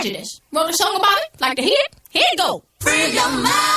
prejudice. Wrote a song about it? Like to hear it? Here it go. Free your mind.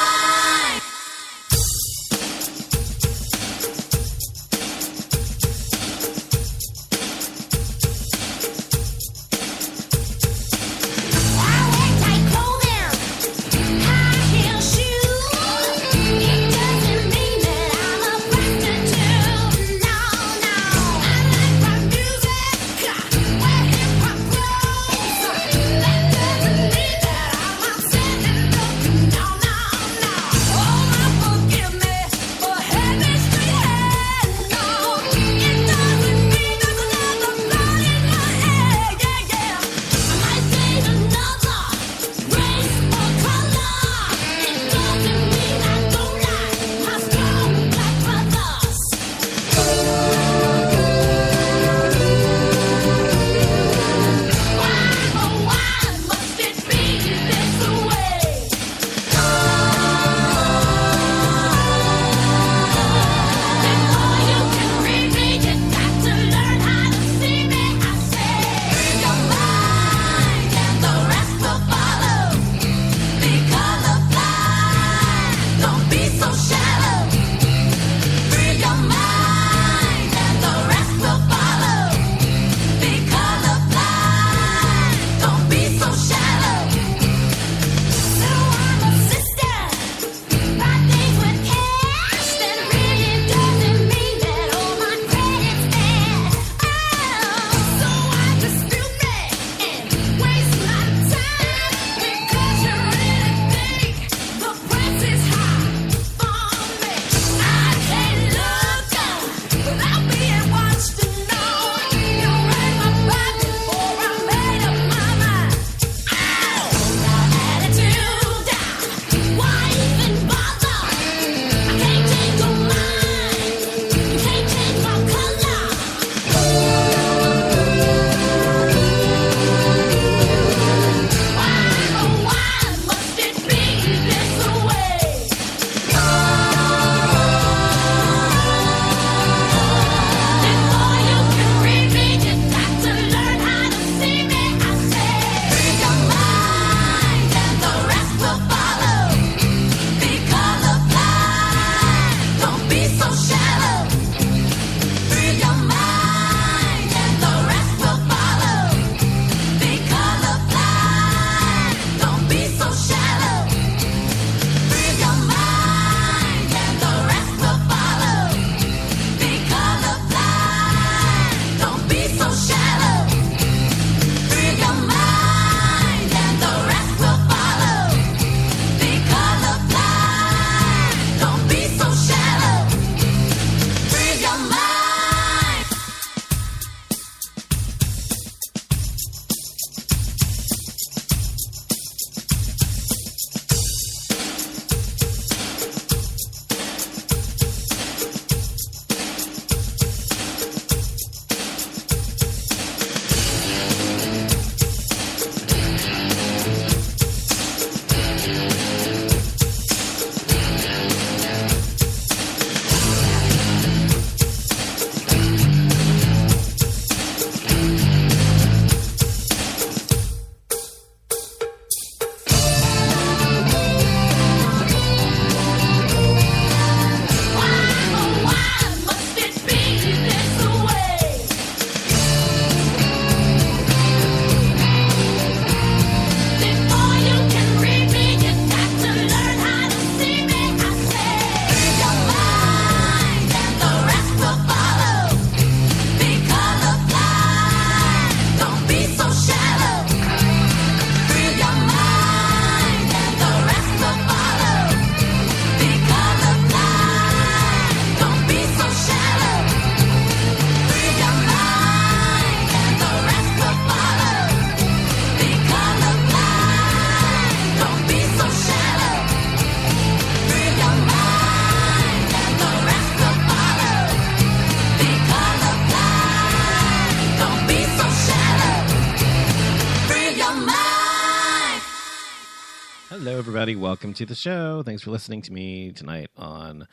Hello, everybody. Welcome to the show. Thanks for listening to me tonight on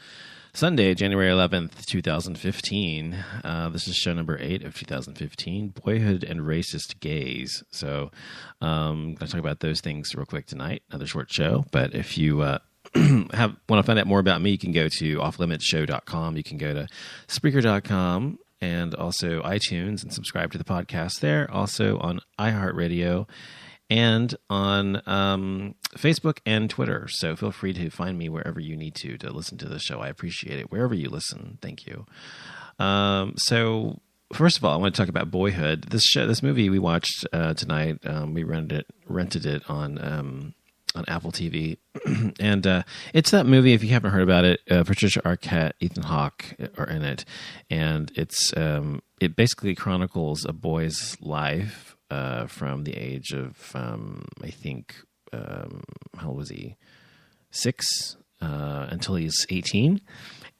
Sunday, January 11th, 2015. This is show number 8 of 2015, Boyhood and Racist Gays. So I'm going to talk about those things real quick tonight. Another short show. But if you want to find out more about me, you can go to offlimitsshow.com. You can go to Spreaker.com and also iTunes and subscribe to the podcast there. Also on iHeartRadio and on Facebook and Twitter. So feel free to find me wherever you need to listen to the show. I appreciate it. Wherever you listen, thank you. So first of all, I want to talk about Boyhood. This movie we watched tonight. We rented it on Apple TV, and it's that movie. If you haven't heard about it, Patricia Arquette, Ethan Hawke are in it, and it basically chronicles a boy's life. From the age of, I think, how old was he? 6 until he's 18.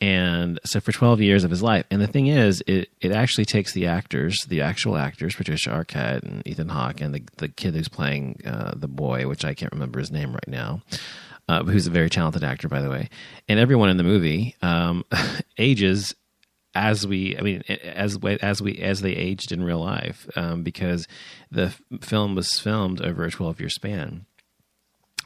And so for 12 years of his life. And the thing is, it actually takes the actual actors, Patricia Arquette and Ethan Hawke, and the kid who's playing the boy, which I can't remember his name right now, who's a very talented actor, by the way. And everyone in the movie ages as they aged in real life, because the film was filmed over a 12-year span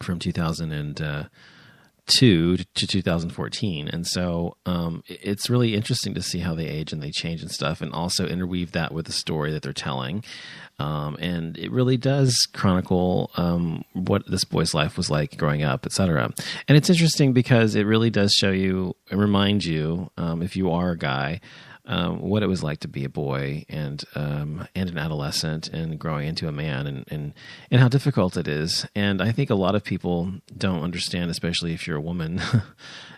from 2002 to 2014. And so it's really interesting to see how they age and they change and stuff, and also interweave that with the story that they're telling. And it really does chronicle what this boy's life was like growing up, etc. And it's interesting because it really does show you and remind you, if you are a guy, what it was like to be a boy and an adolescent and growing into a man, and how difficult it is. And I think a lot of people don't understand, especially if you're a woman,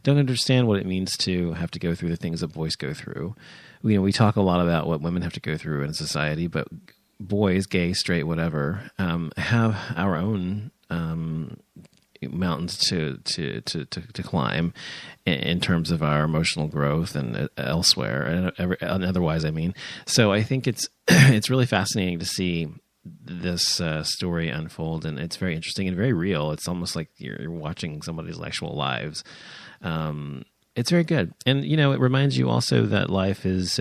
don't understand what it means to have to go through the things that boys go through. We talk a lot about what women have to go through in society, but boys, gay, straight, whatever, have our own mountains to climb in terms of our emotional growth and elsewhere and otherwise. I mean, so I think it's really fascinating to see this story unfold, and it's very interesting and very real. It's almost like you're watching somebody's actual lives. It's very good, and it reminds you also that life is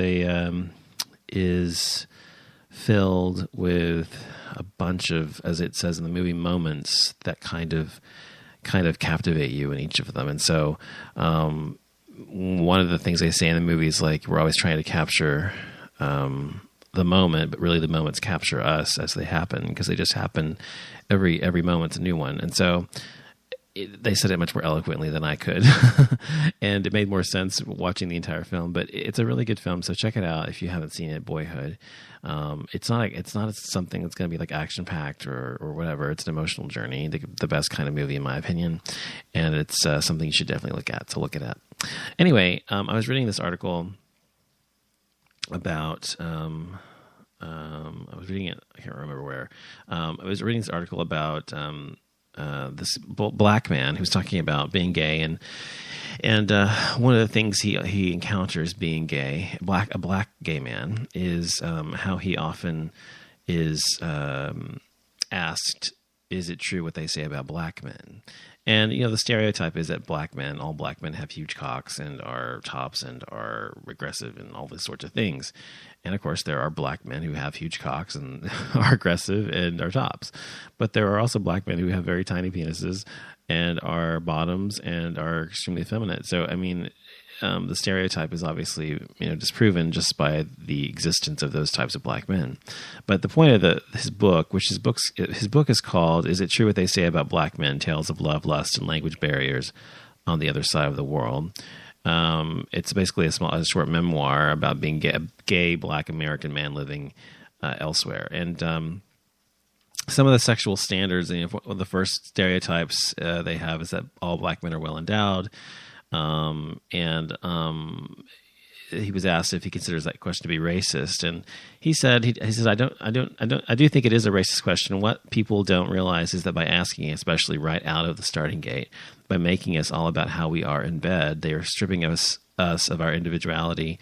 filled with a bunch of, as it says in the movie, moments that kind of captivate you in each of them. And so one of the things they say in the movie is like, we're always trying to capture the moment, but really the moments capture us as they happen, because they just happen. Every moment's a new one. And so they said it much more eloquently than I could, and it made more sense watching the entire film. But it's a really good film, so check it out if you haven't seen it. Boyhood. It's not something that's going to be like action packed or whatever. It's an emotional journey, the best kind of movie in my opinion, and it's something you should definitely look at. So look it up. Anyway, I was reading this article about. I was reading it. I can't remember where. I was reading this article about. This black man who's talking about being gay, and one of the things he encounters being gay, a black gay man, is how he often is asked, "Is it true what they say about black men?" And the stereotype is that all black men have huge cocks and are tops and are regressive and all these sorts of things. And of course, there are black men who have huge cocks and are aggressive and are tops. But there are also black men who have very tiny penises and are bottoms and are extremely effeminate. So, I mean, the stereotype is obviously disproven just by the existence of those types of black men. But the point of his book, his book is called "Is It True What They Say About Black Men? Tales of Love, Lust, and Language Barriers on the Other Side of the World." It's basically a short memoir about being a gay black American man living elsewhere. And some of the sexual standards, one of the first stereotypes they have is that all black men are well endowed. He was asked if he considers that question to be racist, and he said, I do think it is a racist question. What people don't realize is that by asking, especially right out of the starting gate, by making us all about how we are in bed, they are stripping us of our individuality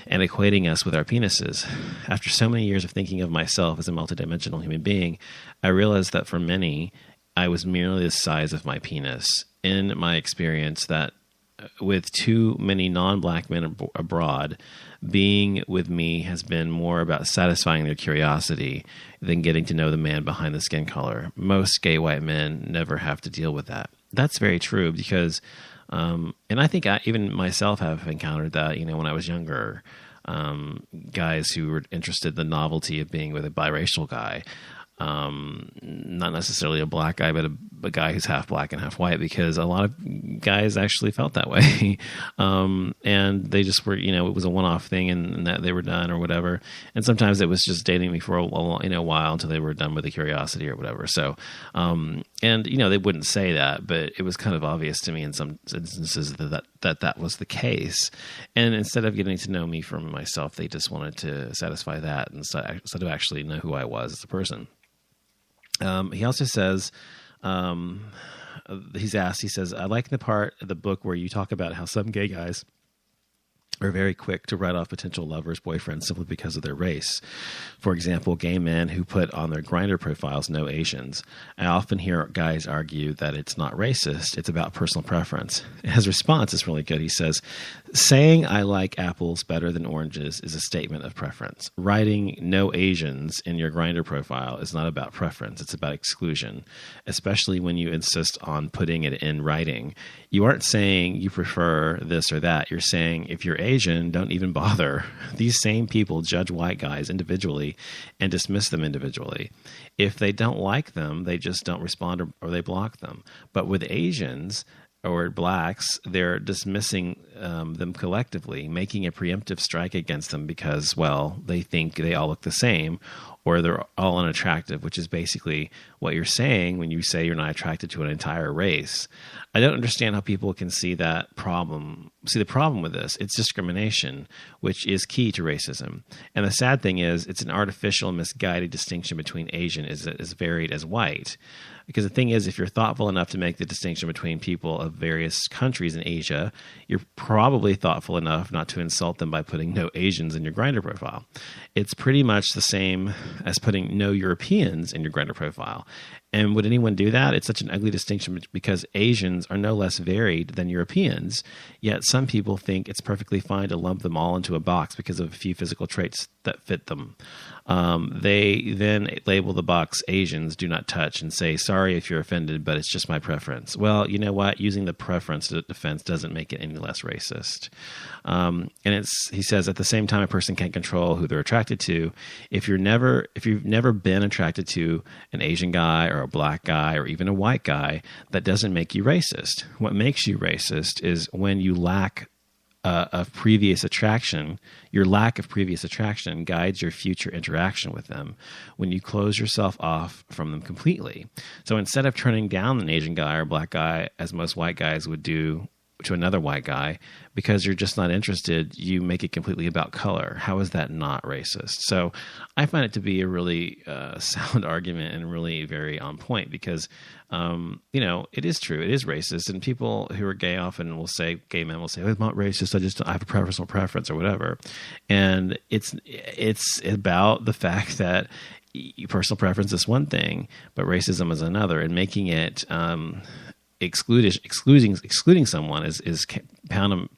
and equating us with our penises. After so many years of thinking of myself as a multidimensional human being, I realized that for many, I was merely the size of my penis. In my experience, that with too many non-black men abroad, being with me has been more about satisfying their curiosity than getting to know the man behind the skin color. Most gay white men never have to deal with that. That's very true because, and I think even myself have encountered that, when I was younger, guys who were interested in the novelty of being with a biracial guy. Not necessarily a black guy, but a guy who's half black and half white, because a lot of guys actually felt that way. And they just were, it was a one-off thing and that they were done or whatever. And sometimes it was just dating me for a while until they were done with the curiosity or whatever. So, and they wouldn't say that, but it was kind of obvious to me in some instances that was the case. And instead of getting to know me for myself, they just wanted to satisfy that instead of actually know who I was as a person. He also says, he says, I like the part of the book where you talk about how some gay guys are very quick to write off potential lovers, boyfriends, simply because of their race. For example, gay men who put on their Grindr profiles, no Asians. I often hear guys argue that it's not racist, it's about personal preference. His response is really good. He says, saying I like apples better than oranges is a statement of preference. Writing no Asians in your Grindr profile is not about preference, it's about exclusion, especially when you insist on putting it in writing. You aren't saying you prefer this or that. You're saying if you're Asian, don't even bother. These same people judge white guys individually and dismiss them individually. If they don't like them, they just don't respond or they block them. But with Asians or blacks, they're dismissing them collectively, making a preemptive strike against them because, well, they think they all look the same or they're all unattractive, which is basically what you're saying when you say you're not attracted to an entire race. I don't understand how people can see the problem with this. It's discrimination, which is key to racism. And the sad thing is, it's an artificial, misguided distinction between Asian as varied as white. Because the thing is, if you're thoughtful enough to make the distinction between people of various countries in Asia, you're probably thoughtful enough not to insult them by putting no Asians in your Grindr profile. It's pretty much the same as putting no Europeans in your Grindr profile. And would anyone do that? It's such an ugly distinction because Asians are no less varied than Europeans, yet some people think it's perfectly fine to lump them all into a box because of a few physical traits that fit them. They then label the box Asians do not touch and say, sorry if you're offended, but it's just my preference. Well, you know what? Using the preference defense doesn't make it any less racist. And he says at the same time, a person can't control who they're attracted to. If you've never been attracted to an Asian guy or a black guy or even a white guy, that doesn't make you racist. What makes you racist is when you lack of previous attraction. Your lack of previous attraction guides your future interaction with them when you close yourself off from them completely. So instead of turning down an Asian guy or black guy, as most white guys would do to another white guy, because you're just not interested, you make it completely about color. How is that not racist? So I find it to be a really sound argument and really very on point because, it is true. It is racist. And people who are gay often will say, gay men will say, oh, it's not racist. I have a personal preference or whatever. And it's about the fact that personal preference is one thing, but racism is another, and making it excluding someone is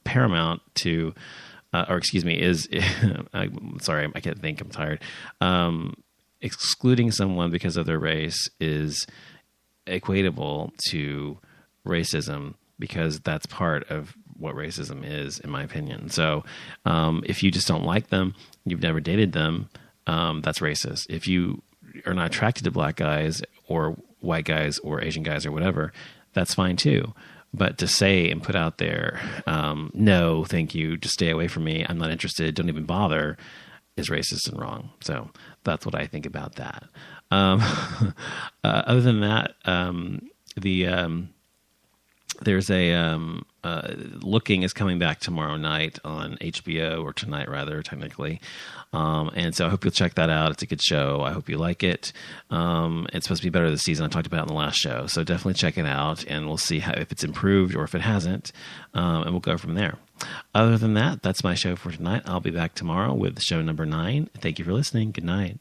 paramount to, is I'm sorry, I can't think, I'm tired. Excluding someone because of their race is equatable to racism because that's part of what racism is, in my opinion. So if you just don't like them, you've never dated them, that's racist. If you are not attracted to black guys or white guys or Asian guys or whatever, that's fine too. But to say and put out there, no, thank you, just stay away from me, I'm not interested, don't even bother, is racist and wrong. So that's what I think about that. Other than that, there's a Looking is coming back tomorrow night on HBO, or tonight rather, technically. And so I hope you'll check that out. It's a good show. I hope you like it. It's supposed to be better this season. I talked about it in the last show. So definitely check it out, and we'll see if it's improved or if it hasn't. And we'll go from there. Other than that, that's my show for tonight. I'll be back tomorrow with show number 9. Thank you for listening. Good night.